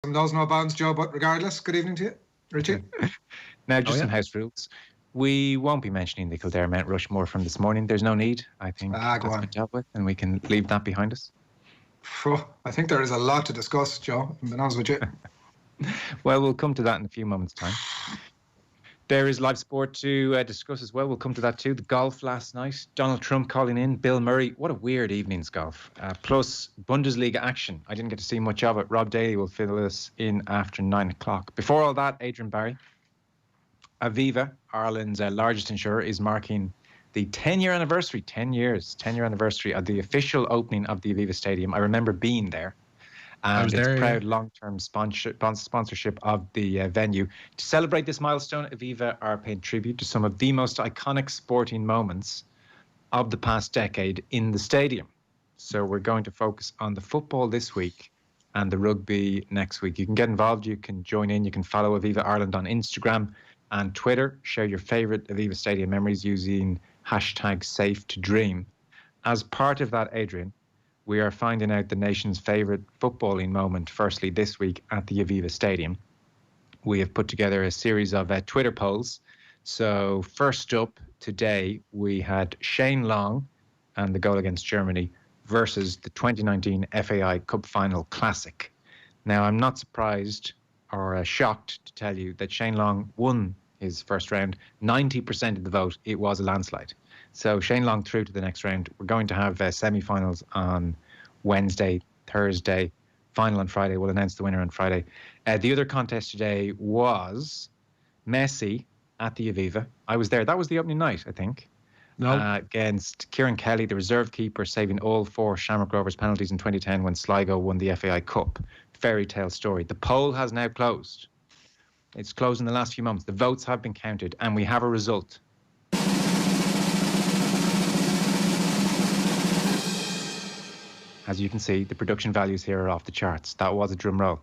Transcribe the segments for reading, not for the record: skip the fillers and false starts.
Those no bounds, Joe, but regardless, good evening to you, Richie. Now, just some house rules. We won't be mentioning the Kildare Mount Rushmore from this morning. There's no need. I think that's been dealt with, and we can leave that behind us. I think there is a lot to discuss, Joe, to be honest with you. Well, we'll come to that in a few moments' time. There is live sport to discuss as well. We'll come to that too. The golf last night. Donald Trump calling in. Bill Murray. What a weird evening's golf. Plus Bundesliga action. I didn't get to see much of it. Rob Daly will fill us in after 9 o'clock. Before all that, Adrian Barry. Aviva, Ireland's largest insurer, is marking the 10-year anniversary. 10-year anniversary of the official opening of the Aviva Stadium. I remember being there. And it's proud long-term sponsorship of the venue. To celebrate this milestone, Aviva are paying tribute to some of the most iconic sporting moments of the past decade in the stadium. So we're going to focus on the football this week and the rugby next week. You can get involved. You can join in. You can follow Aviva Ireland on Instagram and Twitter. Share your favourite Aviva Stadium memories using #SafeToDream. As part of that, Adrian, we are finding out the nation's favourite footballing moment, firstly, this week at the Aviva Stadium. We have put together a series of Twitter polls. So first up today, we had Shane Long and the goal against Germany versus the 2019 FAI Cup Final Classic. Now, I'm not surprised or shocked to tell you that Shane Long won his first round. 90% of the vote, it was a landslide. So Shane Long through to the next round. We're going to have semi-finals on Wednesday, Thursday, final on Friday. We'll announce the winner on Friday. The other contest today was Messi at the Aviva. I was there. That was the opening night, I think. No. Against Kieran Kelly, the reserve keeper, saving all 4 Shamrock Rovers penalties in 2010 when Sligo won the FAI Cup. Fairy tale story. The poll has now closed. It's closed in the last few moments. The votes have been counted, and we have a result. As you can see, the production values here are off the charts. That was a drum roll.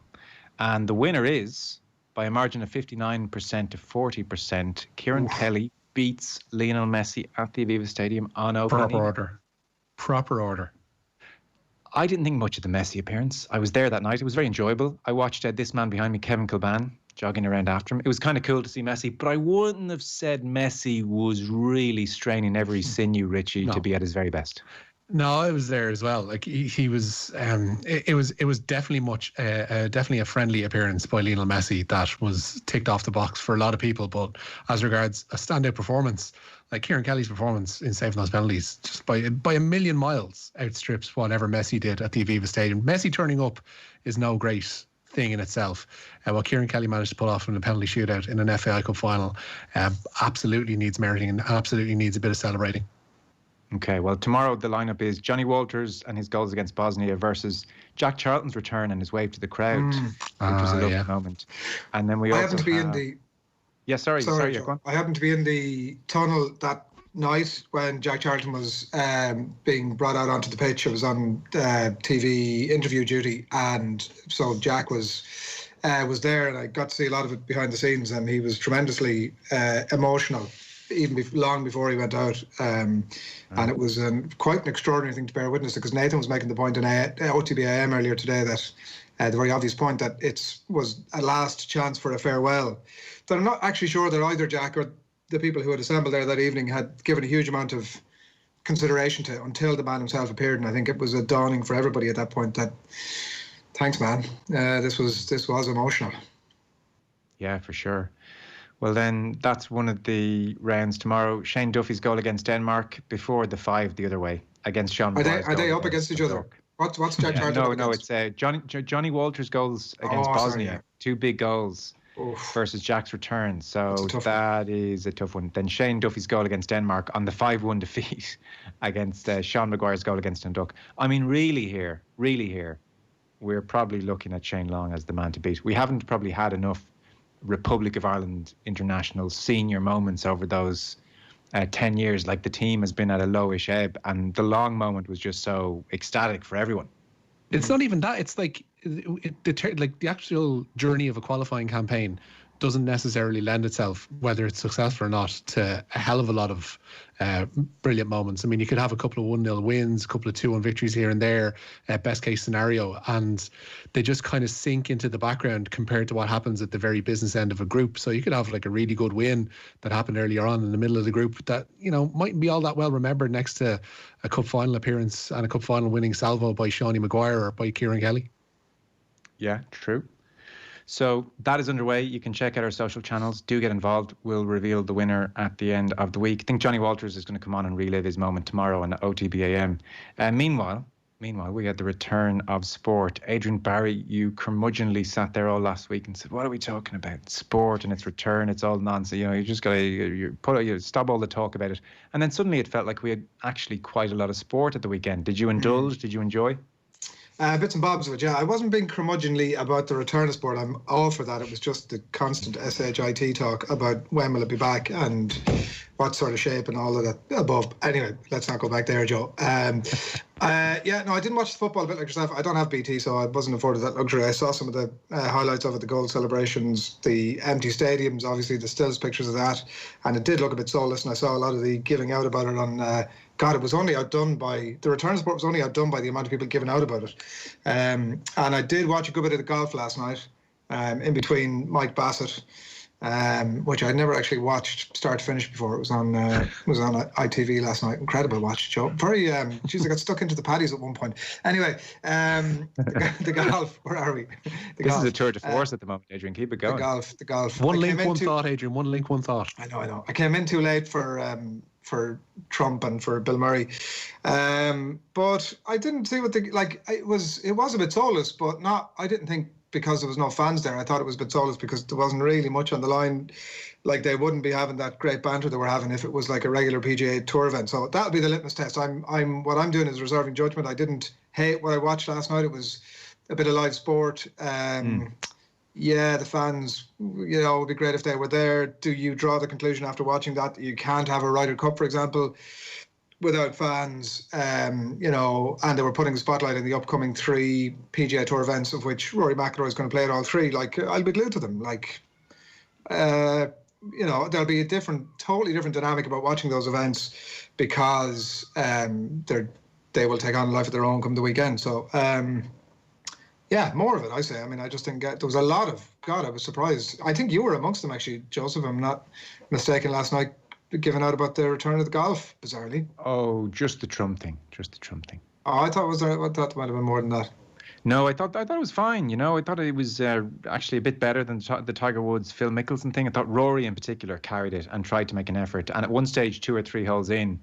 And the winner is, by a margin of 59% to 40%, Kieran Kelly beats Lionel Messi at the Aviva Stadium on opening. Proper order. I didn't think much of the Messi appearance. I was there that night. It was very enjoyable. I watched this man behind me, Kevin Kilban, jogging around after him. It was kind of cool to see Messi, but I wouldn't have said Messi was really straining every sinew, Richie, to be at his very best. No, I was there as well. Like he was, it was definitely definitely a friendly appearance by Lionel Messi that was ticked off the box for a lot of people. But as regards a standout performance, like Kieran Kelly's performance in saving those penalties, just by a million miles outstrips whatever Messi did at the Aviva Stadium. Messi turning up is no great thing in itself. What Kieran Kelly managed to pull off in a penalty shootout in an FAI Cup final absolutely needs meriting and absolutely needs a bit of celebrating. Okay, well, tomorrow the lineup is Johnny Walters and his goals against Bosnia versus Jack Charlton's return and his wave to the crowd, which was a lovely moment. And then we also happened to be in the... Yeah, sorry, go on. I happened to be in the tunnel that night when Jack Charlton was being brought out onto the pitch. I was on TV interview duty, and so Jack was there, and I got to see a lot of it behind the scenes, and he was tremendously emotional, even long before he went out. And it was quite an extraordinary thing to bear witness to, because Nathan was making the point in OTBAM earlier today that the very obvious point that it was a last chance for a farewell. But I'm not actually sure that either Jack or the people who had assembled there that evening had given a huge amount of consideration to until the man himself appeared. And I think it was a dawning for everybody at that point that, thanks, man. This was emotional. Yeah, for sure. Well, then that's one of the rounds tomorrow. Shane Duffy's goal against Denmark before the 5 the other way against Sean. Are they up against each other? What's Jack Charlton? No, it's Johnny Walters' goals against Bosnia. Sorry, yeah. 2 big goals versus Jack's return. So that is a tough one. Then Shane Duffy's goal against Denmark on the 5-1 defeat against Sean Maguire's goal against Dundalk. I mean, really here, we're probably looking at Shane Long as the man to beat. We haven't probably had enough Republic of Ireland international senior moments over those 10 years. Like, the team has been at a lowish ebb, and the Long moment was just so ecstatic for everyone. It's not even that. It's like the actual journey of a qualifying campaign doesn't necessarily lend itself, whether it's successful or not, to a hell of a lot of brilliant moments. I mean, you could have a couple of 1-0 wins, a couple of 2-1 victories here and there, best case scenario, and they just kind of sink into the background compared to what happens at the very business end of a group. So you could have like a really good win that happened earlier on in the middle of the group that, you know, mightn't be all that well remembered next to a cup final appearance and a cup final winning salvo by Seanie Maguire or by Kieran Kelly. Yeah, true. So that is underway. You can check out our social channels. Do get involved. We'll reveal the winner at the end of the week. I think Johnny Walters is going to come on and relive his moment tomorrow on OTBAM. Meanwhile, we had the return of sport. Adrian Barry, you curmudgeonly sat there all last week and said, "What are we talking about? Sport and its return. It's all nonsense. You know, you just got to you stop all the talk about it." And then suddenly it felt like we had actually quite a lot of sport at the weekend. Did you indulge? Did you enjoy? Bits and bobs of it, yeah. I wasn't being curmudgeonly about the return of sport. I'm all for that. It was just the constant SHIT talk about when will it be back and what sort of shape and all of that above. Anyway, let's not go back there, Joe. I didn't watch the football a bit like yourself. I don't have BT, so I wasn't afforded that luxury. I saw some of the highlights of it, the goal celebrations, the empty stadiums, obviously the stills pictures of that, and it did look a bit soulless, and I saw a lot of the giving out about it on... it was only outdone by... The return of sport was only outdone by the amount of people giving out about it. And I did watch a good bit of the golf last night, in between Mike Bassett, which I'd never actually watched start to finish before. It was on ITV last night. Incredible watch, Joe. Very... I got stuck into the paddies at one point. Anyway, the golf... Where are we? This is a tour de force at the moment, Adrian. Keep it going. The golf. One link, one thought, Adrian. One link, one thought. I know. I came in too late for Trump and for Bill Murray, but I didn't see what it was a bit soulless, but not. I didn't think because there was no fans there. I thought it was a bit soulless because there wasn't really much on the line. Like, they wouldn't be having that great banter they were having if it was like a regular PGA Tour event. So that'll be the litmus test. What I'm doing is reserving judgment. I didn't hate what I watched last night. It was a bit of live sport. Yeah, the fans, you know, it would be great if they were there. Do you draw the conclusion after watching that you can't have a Ryder Cup, for example, without fans? You know, and they were putting the spotlight in the upcoming 3 PGA Tour events, of which Rory McIlroy is going to play at all 3. Like, I'll be glued to them. Like, you know, there'll be a totally different dynamic about watching those events because they will take on a life of their own come the weekend. So, yeah, more of it, I say. I mean, I just didn't get... There was a lot of... God, I was surprised. I think you were amongst them, actually, Joseph. I'm not mistaken last night, giving out about the return of the golf, bizarrely. Oh, just the Trump thing. Oh, I thought there might have been more than that. No, I thought it was fine. You know, I thought it was actually a bit better than the Tiger Woods, Phil Mickelson thing. I thought Rory in particular carried it and tried to make an effort. And at one stage, 2 or 3 holes in,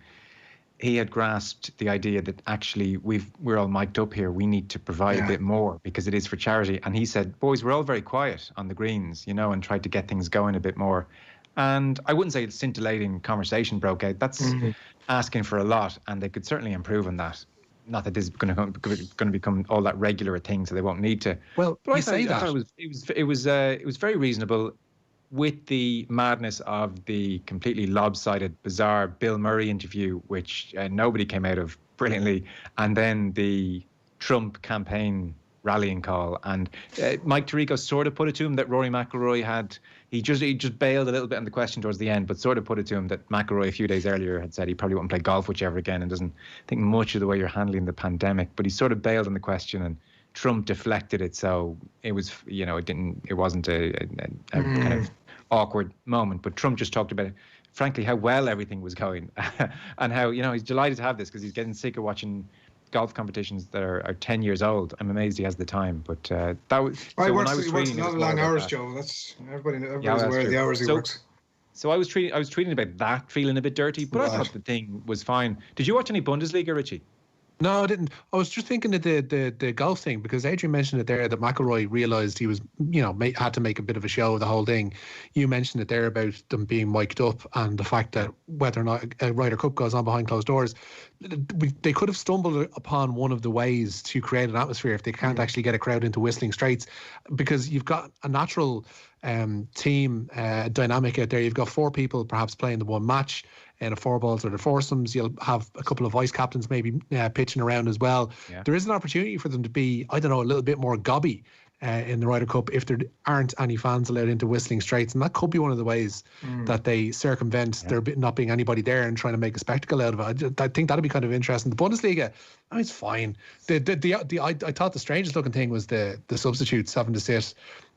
he had grasped the idea that actually we're all mic'd up here. We need to provide a bit more because it is for charity. And he said, boys, we're all very quiet on the greens, you know, and tried to get things going a bit more. And I wouldn't say a scintillating conversation broke out. That's asking for a lot, and they could certainly improve on that. Not that this is going to become all that regular a thing, so they won't need to. Well, but I thought it was very reasonable. With the madness of the completely lopsided, bizarre Bill Murray interview, which nobody came out of brilliantly, and then the Trump campaign rallying call, and Mike Tirico sort of put it to him that Rory McIlroy had he just bailed a little bit on the question towards the end, but sort of put it to him that McIlroy a few days earlier had said he probably wouldn't play golf with you ever again and doesn't think much of the way you're handling the pandemic, but he sort of bailed on the question and Trump deflected it, so it was, you know, it wasn't a kind of awkward moment, but Trump just talked about, frankly, how well everything was going and how, you know, he's delighted to have this because he's getting sick of watching golf competitions that are 10 years old. I'm amazed he has the time, but that was... So when I was tweeting, a lot of long hours, Joe. That's everybody's aware of the hours he works. So I was tweeting about that, feeling a bit dirty, but I thought the thing was fine. Did you watch any Bundesliga, Richie? No, I didn't. I was just thinking of the golf thing because Adrian mentioned it there that McIlroy realised he was, you know, had to make a bit of a show of the whole thing. You mentioned it there about them being mic'd up and the fact that whether or not a Ryder Cup goes on behind closed doors, they could have stumbled upon one of the ways to create an atmosphere if they can't actually get a crowd into Whistling Straits, because you've got a natural team dynamic out there. You've got 4 people perhaps playing the one match in a 4-balls or the foursomes. You'll have a couple of vice captains maybe pitching around as well. Yeah. There is an opportunity for them to be, I don't know, a little bit more gobby in the Ryder Cup if there aren't any fans allowed into Whistling Straits, and that could be one of the ways that they circumvent there not being anybody there and trying to make a spectacle out of it. I think that'd be kind of interesting. The Bundesliga, I mean, it's fine. I thought the strangest looking thing was the substitutes having to sit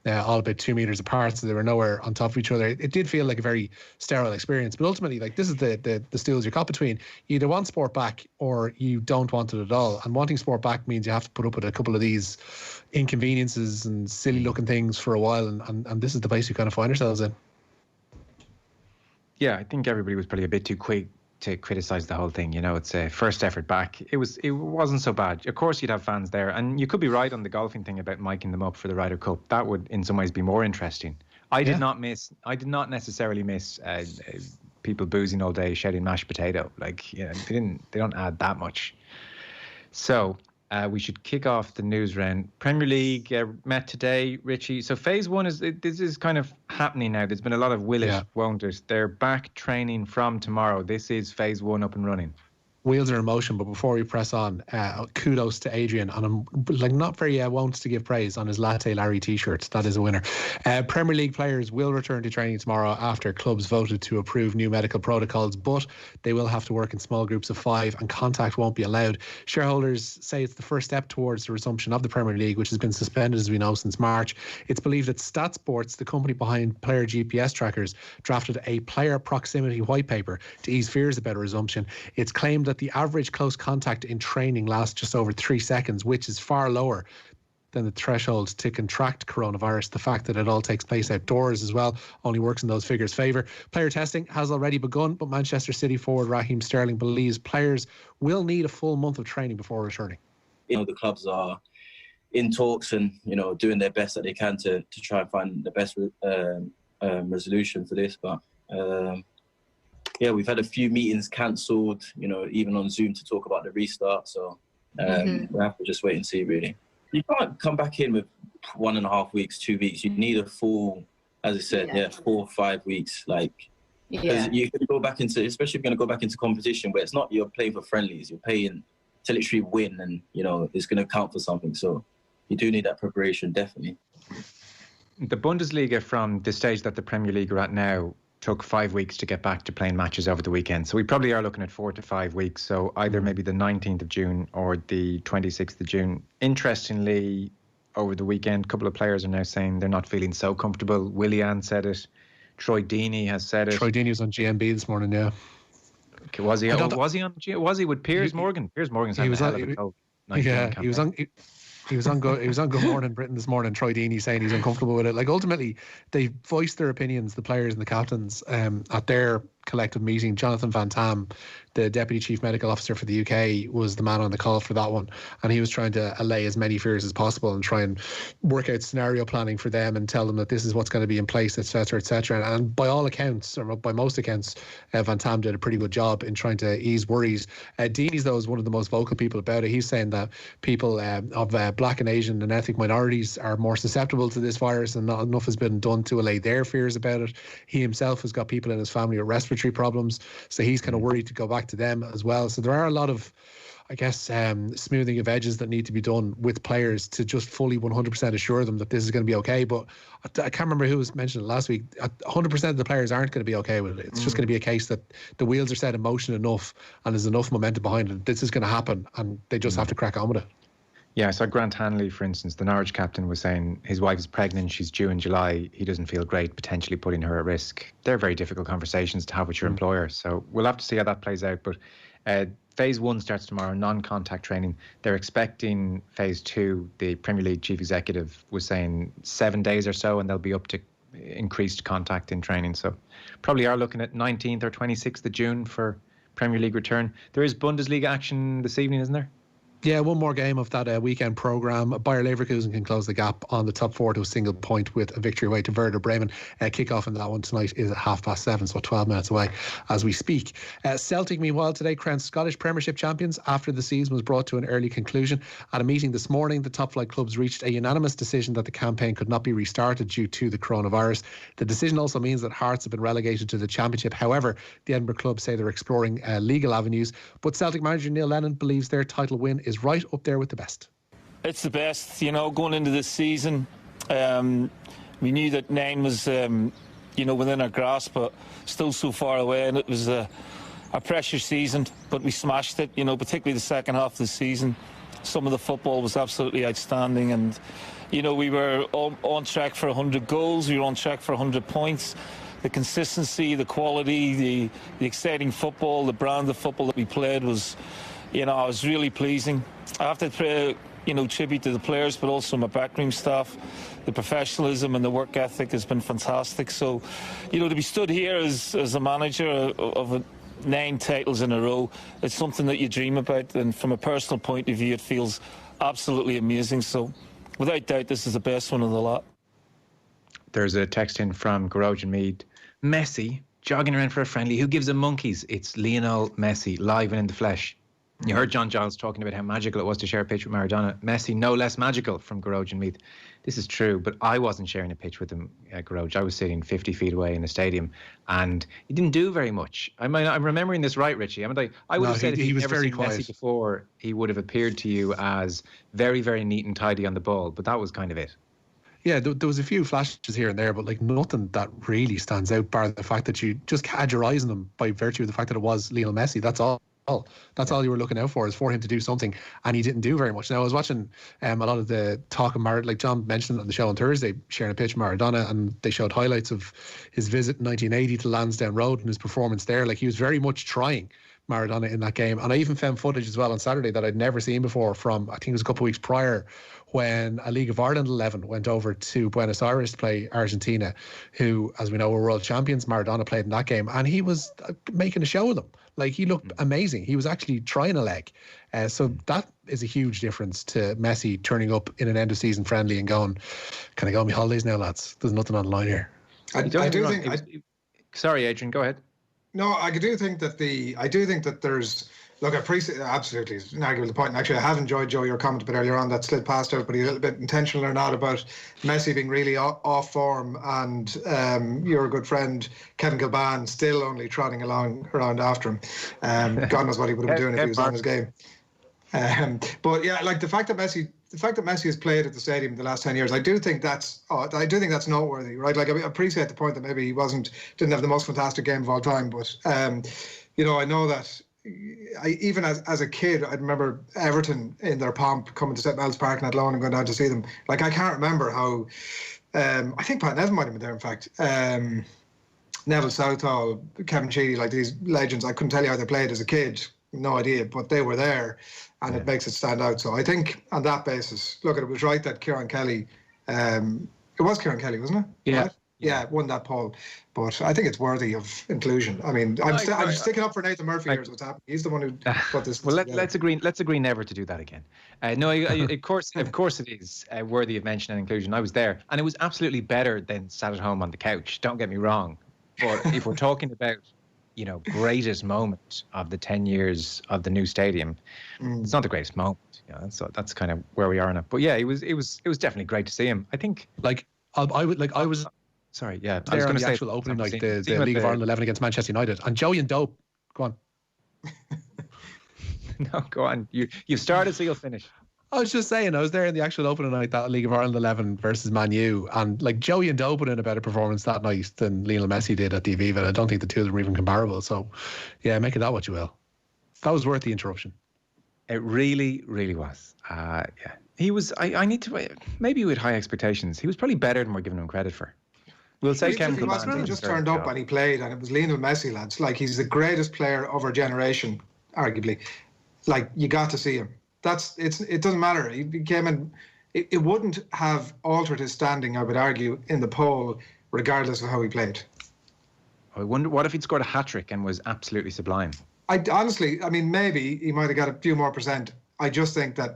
all about 2 meters apart, so they were nowhere on top of each other. It did feel like a very sterile experience, but ultimately, like, this is the stools you're caught between. You either want sport back or you don't want it at all. And wanting sport back means you have to put up with a couple of these inconveniences and silly looking things for a while, and this is the place we kind of find ourselves in. Yeah, I think everybody was probably a bit too quick to criticise the whole thing. You know, it's a first effort back. It wasn't so bad. Of course, you'd have fans there, and you could be right on the golfing thing about miking them up for the Ryder Cup. That would, in some ways, be more interesting. I did not necessarily miss people boozing all day, shouting mashed potato. Like, you know, they don't add that much. So we should kick off the news round. Premier League met today, Richie. So phase one this is kind of happening now. There's been a lot of will it, won't it? They're back training from tomorrow. This is phase one up and running. Wheels are in motion, but before we press on, kudos to Adrian on him, like, not very wont to give praise on his Latte Larry t-shirt. That is a winner. Premier League players will return to training tomorrow after clubs voted to approve new medical protocols, but they will have to work in small groups of 5 and contact won't be allowed. Shareholders say it's the first step towards the resumption of the Premier League, which has been suspended, as we know, since March. It's believed that StatSports, the company behind player GPS trackers, drafted a player proximity white paper to ease fears about a resumption. It's claimed that the average close contact in training lasts just over 3 seconds, which is far lower than the threshold to contract coronavirus. The fact that it all takes place outdoors as well only works in those figures' favour. Player testing has already begun, but Manchester City forward Raheem Sterling believes players will need a full month of training before returning. You know, the clubs are in talks and, you know, doing their best that they can to try and find the best resolution for this, but yeah, we've had a few meetings cancelled, you know, even on Zoom to talk about the restart. So we'll have to just wait and see, really. You can't come back in with 1.5 weeks, 2 weeks. You need a full, as I said, 4 or 5 weeks. Like, because you can go back into, especially if you're going to go back into competition, where it's not you're playing for friendlies, you're playing to literally win, and, you know, it's going to count for something. So you do need that preparation, definitely. The Bundesliga, from the stage that the Premier League are at now, took 5 weeks to get back to playing matches over the weekend. So we probably are looking at 4 to 5 weeks. So either maybe the 19th of June or the 26th of June. Interestingly, over the weekend, a couple of players are now saying they're not feeling so comfortable. Willian said it. Troy Deeney has said it. Troy Deeney was on GMB this morning, yeah. Okay, was he with Piers Morgan? Piers Morgan's had a hell of a cold. Yeah, he was on Good Morning Britain this morning. Troy Deeney saying he's uncomfortable with it. Like, ultimately, they voiced their opinions, the players and the captains, at their collective meeting. Jonathan Van Tam, the Deputy Chief Medical Officer for the UK, was the man on the call for that one, and he was trying to allay as many fears as possible and try and work out scenario planning for them and tell them that this is what's going to be in place, etc., etc. And by all accounts, or by most accounts, Van Tam did a pretty good job in trying to ease worries. Deeney's, though, is one of the most vocal people about it. He's saying that people of Black and Asian and ethnic minorities are more susceptible to this virus, and not enough has been done to allay their fears about it. He himself has got people in his family with respiratory problems, so he's kind of worried to go back to them as well. So there are a lot of, I guess, smoothing of edges that need to be done with players to just fully 100% assure them that this is going to be okay. But I can't remember who was mentioning it last week. 100% of the players aren't going to be okay with it. It's just going to be a case that the wheels are set in motion enough and there's enough momentum behind it. This is going to happen, and they just have to crack on with it. Yeah, so Grant Hanley, for instance, the Norwich captain, was saying his wife is pregnant, she's due in July, he doesn't feel great, potentially putting her at risk. They're very difficult conversations to have with your employer, so we'll have to see how that plays out. But phase one starts tomorrow, non-contact training. They're expecting phase two, the Premier League chief executive was saying 7 days or so, and they'll be up to increased contact in training. So probably are looking at 19th or 26th of June for Premier League return. There is Bundesliga action this evening, isn't there? Yeah, one more game of that weekend programme. Bayer Leverkusen can close the gap on the top four to a single point with a victory away to Werder Bremen. Kick-off in that one tonight is at 7:30, so 12 minutes away as we speak. Celtic, meanwhile, today crowned Scottish Premiership champions after the season was brought to an early conclusion. At a meeting this morning, the top-flight clubs reached a unanimous decision that the campaign could not be restarted due to the coronavirus. The decision also means that Hearts have been relegated to the Championship. However, the Edinburgh club say they're exploring legal avenues. But Celtic manager Neil Lennon believes their title win is right up there with the best. It's the best, going into this season. We knew that 9 was, within our grasp, but still so far away. And it was a pressure season, but we smashed it, particularly the second half of the season. Some of the football was absolutely outstanding. And, we were on track for 100 goals. We were on track for 100 points. The consistency, the quality, the exciting football, the brand of football that we played was, was really pleasing. I have to pay, tribute to the players, but also my backroom staff. The professionalism and the work ethic has been fantastic. So, to be stood here as a manager of 9 titles in a row, it's something that you dream about. And from a personal point of view, it feels absolutely amazing. So, without doubt, this is the best one of the lot. There's a text in from Garojan Mead. Messi jogging around for a friendly. Who gives a monkeys? It's Lionel Messi, live and in the flesh. You heard John Giles talking about how magical it was to share a pitch with Maradona. Messi, no less magical, from Garojan Mead. This is true, but I wasn't sharing a pitch with him, Garoj. I was sitting 50 feet away in a stadium, and he didn't do very much. I'm remembering this right, Richie. I would have said if he'd never seen Messi before, he would have appeared to you as very, very neat and tidy on the ball, but that was kind of it. Yeah, there was a few flashes here and there, but nothing that really stands out, bar the fact that you just had your eyes on him by virtue of the fact that it was Lionel Messi. That's all. That's all you were looking out for, is for him to do something, and he didn't do very much. Now, I was watching a lot of the talk of Maradona, like John mentioned on the show on Thursday, sharing a pitch with Maradona, and they showed highlights of his visit in 1980 to Lansdowne Road and his performance there. He was very much trying, Maradona, in that game. And I even found footage as well on Saturday that I'd never seen before from, I think it was a couple of weeks prior, when a League of Ireland 11 went over to Buenos Aires to play Argentina, who, as we know, were world champions. Maradona played in that game, and he was making a show of them. He looked amazing. He was actually trying a leg. So that is a huge difference to Messi turning up in an end-of-season friendly and going, can I go on my holidays now, lads? There's nothing on the line here. Sorry, Adrian, go ahead. No, I do think that there's... Look, I appreciate, absolutely, it's an arguable point. And actually, I have enjoyed, Joe, your comment a bit earlier on that slid past everybody, a little bit intentional or not, about Messi being really off form, and your good friend Kevin Kilban still only trotting around after him. God knows what he would have been doing if he was on his game. But yeah, the fact that Messi has played at the stadium in the last 10 years, I do think that's noteworthy, right? I appreciate the point that maybe he didn't have the most fantastic game of all time, but I know that. Even as a kid, I remember Everton in their pomp coming to St. Mel's Park in Athlone and going down to see them. I can't remember how. I think Pat Neville might have been there, in fact. Neville Southall, Kevin Sheedy, these legends. I couldn't tell you how they played as a kid. No idea, but they were there, and it makes it stand out. So I think on that basis, look, it was right that Kieran Kelly. It was Kieran Kelly, wasn't it? Yeah. Right? Yeah, won that poll, but I think it's worthy of inclusion. I'm sticking up for Nathan Murphy here. Is what's happening. He's the one who put this. Well, let's agree never to do that again. No, of course it is worthy of mention and inclusion. I was there, and it was absolutely better than sat at home on the couch. Don't get me wrong, but if we're talking about greatest moment of the 10 years of the new stadium, it's not the greatest moment. That's kind of where we are now. But yeah, it was definitely great to see him. I think I was. Sorry, yeah. I was going to say actual opening night, the League of Ireland 11 against Manchester United, and Joey and Dope. Go on. No, go on. You started, so you'll finish. I was just saying, I was there in the actual opening night, that League of Ireland 11 versus Man U, and Joey and Dope put in a better performance that night than Lionel Messi did at the Aviva. I don't think the two of them were even comparable. So, yeah, make it that what you will. That was worth the interruption. It really, really was. Yeah, he was. I need to. Maybe with high expectations, he was probably better than we're giving him credit for. We'll say he just turned up and he played, and it was Lionel Messi, lads. He's the greatest player of our generation, arguably. You got to see him. It doesn't matter. He came in. It wouldn't have altered his standing, I would argue, in the poll, regardless of how he played. I wonder what if he'd scored a hat-trick and was absolutely sublime. Honestly, maybe he might have got a few more percent. I just think that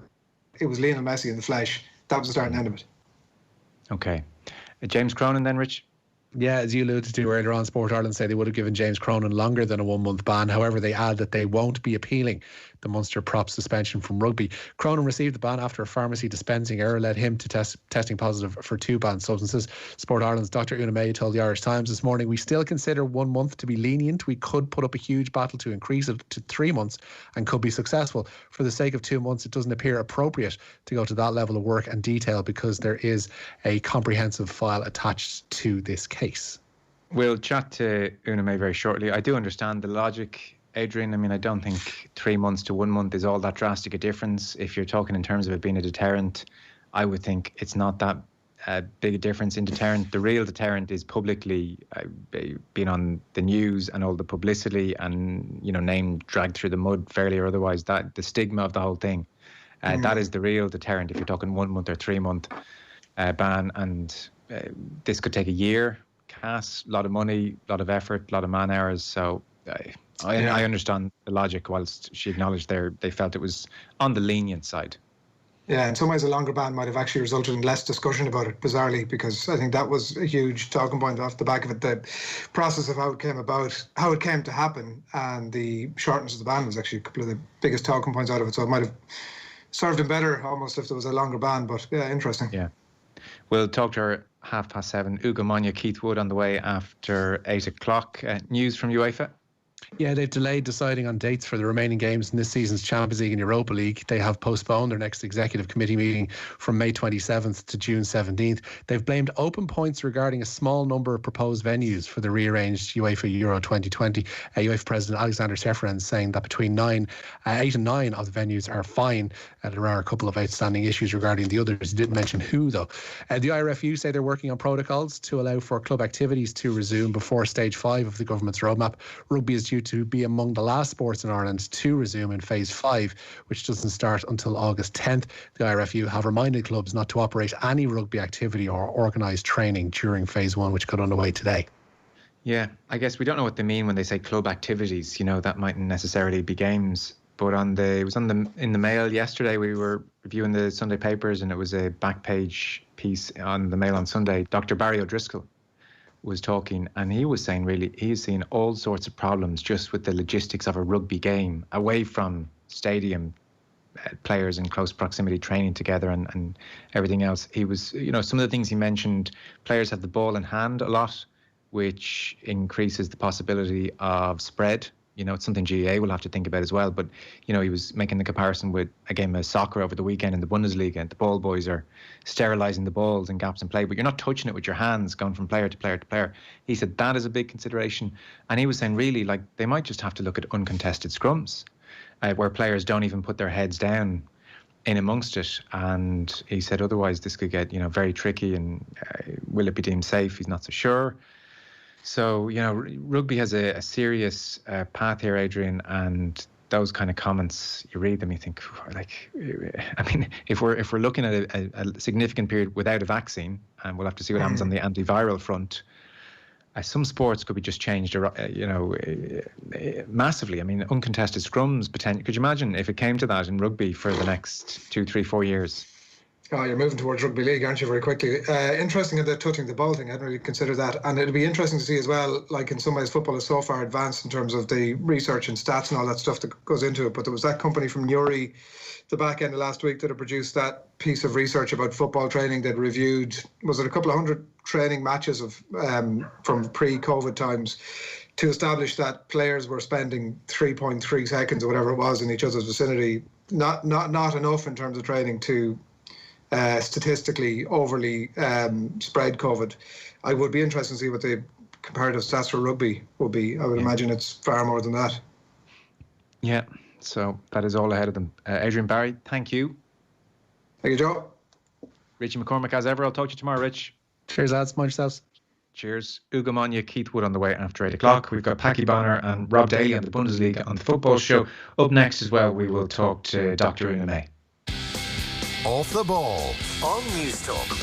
it was Lionel Messi in the flesh. That was the start and end of it. Okay. James Cronin then, Rich? Yeah, as you alluded to earlier on, Sport Ireland say they would have given James Cronin longer than a 1-month ban. However, they add that they won't be appealing the Munster prop suspension from rugby. Cronin received the ban after a pharmacy dispensing error led him to testing positive for 2 banned substances. Sport Ireland's Dr. Una May told the Irish Times this morning, "We still consider 1 month to be lenient. We could put up a huge battle to increase it to 3 months and could be successful. For the sake of 2 months, it doesn't appear appropriate to go to that level of work and detail because there is a comprehensive file attached to this case." We'll chat to Una May very shortly. I do understand the logic, Adrian. I mean, I don't think 3 months to 1 month is all that drastic a difference. If you're talking in terms of it being a deterrent, I would think it's not that big a difference in deterrent. The real deterrent is publicly being on the news and all the publicity and, name dragged through the mud fairly or otherwise. That the stigma of the whole thing, that is the real deterrent. If you're talking 1 month or 3 month ban, and this could take a year. Cass, a lot of money, a lot of effort, a lot of man hours. So I understand the logic, whilst she acknowledged they felt it was on the lenient side. Yeah, in some ways a longer ban might have actually resulted in less discussion about it, bizarrely, because I think that was a huge talking point off the back of it. The process of how it came about, how it came to happen, and the shortness of the ban was actually a couple of the biggest talking points out of it. So it might have served him better almost if there was a longer ban, but yeah, interesting. Yeah. We'll talk to her 7:30. Ugo Monye, Keith Wood on the way after 8 o'clock. News from UEFA? Yeah, they've delayed deciding on dates for the remaining games in this season's Champions League and Europa League. They have postponed their next executive committee meeting from May 27th to June 17th. They've blamed open points regarding a small number of proposed venues for the rearranged UEFA Euro 2020. UEFA President Alexander Ceferin saying that between 8 and 9 of the venues are fine. There are a couple of outstanding issues regarding the others. He didn't mention who, though. The IRFU say they're working on protocols to allow for club activities to resume before stage 5 of the government's roadmap. Rugby is due to be among the last sports in Ireland to resume in phase 5, which doesn't start until August 10th. The IRFU have reminded clubs not to operate any rugby activity or organise training during phase 1, which got underway today. Yeah, I guess we don't know what they mean when they say club activities. That mightn't necessarily be games. But in the Mail yesterday, we were reviewing the Sunday papers, and it was a back page piece on the Mail on Sunday. Dr. Barry O'Driscoll was talking, and he was saying really he's seen all sorts of problems just with the logistics of a rugby game, away from stadium, players in close proximity training together and everything else. He was, some of the things he mentioned, players have the ball in hand a lot, which increases the possibility of spread. It's something GAA will have to think about as well. But, he was making the comparison with a game of soccer over the weekend in the Bundesliga, and the ball boys are sterilising the balls and gaps in play, but you're not touching it with your hands, going from player to player to player. He said that is a big consideration. And he was saying really, they might just have to look at uncontested scrums, where players don't even put their heads down in amongst it. And he said otherwise this could get, very tricky, and will it be deemed safe? He's not so sure. So, rugby has a serious path here, Adrian, and those kind of comments, you read them, you think, if we're looking at a significant period without a vaccine, and we'll have to see what happens on the antiviral front, some sports could be just changed, massively. I mean, uncontested scrums, potentially. Could you imagine if it came to that in rugby for the next 2, 3, 4 years? Oh, you're moving towards rugby league, aren't you, very quickly? Interesting in the touching the ball thing. I hadn't really considered that. And it'll be interesting to see as well, in some ways, football is so far advanced in terms of the research and stats and all that stuff that goes into it. But there was that company from Newry, the back end of last week, that had produced that piece of research about football training that reviewed, was it a couple of hundred training matches of from pre-COVID times, to establish that players were spending 3.3 seconds or whatever it was in each other's vicinity. Not enough in terms of training to statistically overly spread COVID. I would be interested to see what the comparative stats for rugby will be. I would imagine it's far more than that. Yeah, so that is all ahead of them. Adrian Barry, thank you. Thank you, Joe. Richie McCormick, as ever. I'll talk to you tomorrow, Rich. Cheers, lads. Mind yourselves. Cheers. Ugo Monye, Keith Wood on the way after 8 o'clock. We've got Packy Bonner and Rob Daly on the Bundesliga on the football show. Up next as well, we will talk to Dr. Una May. Off the ball on News Talk.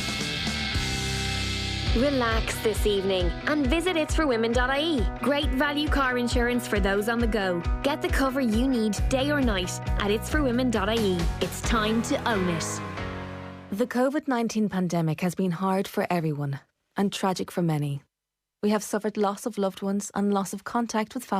Relax this evening and visit itsforwomen.ie. Great value car insurance for those on the go. Get the cover you need day or night at itsforwomen.ie. It's time to own it. The COVID-19 pandemic has been hard for everyone and tragic for many. We have suffered loss of loved ones and loss of contact with family.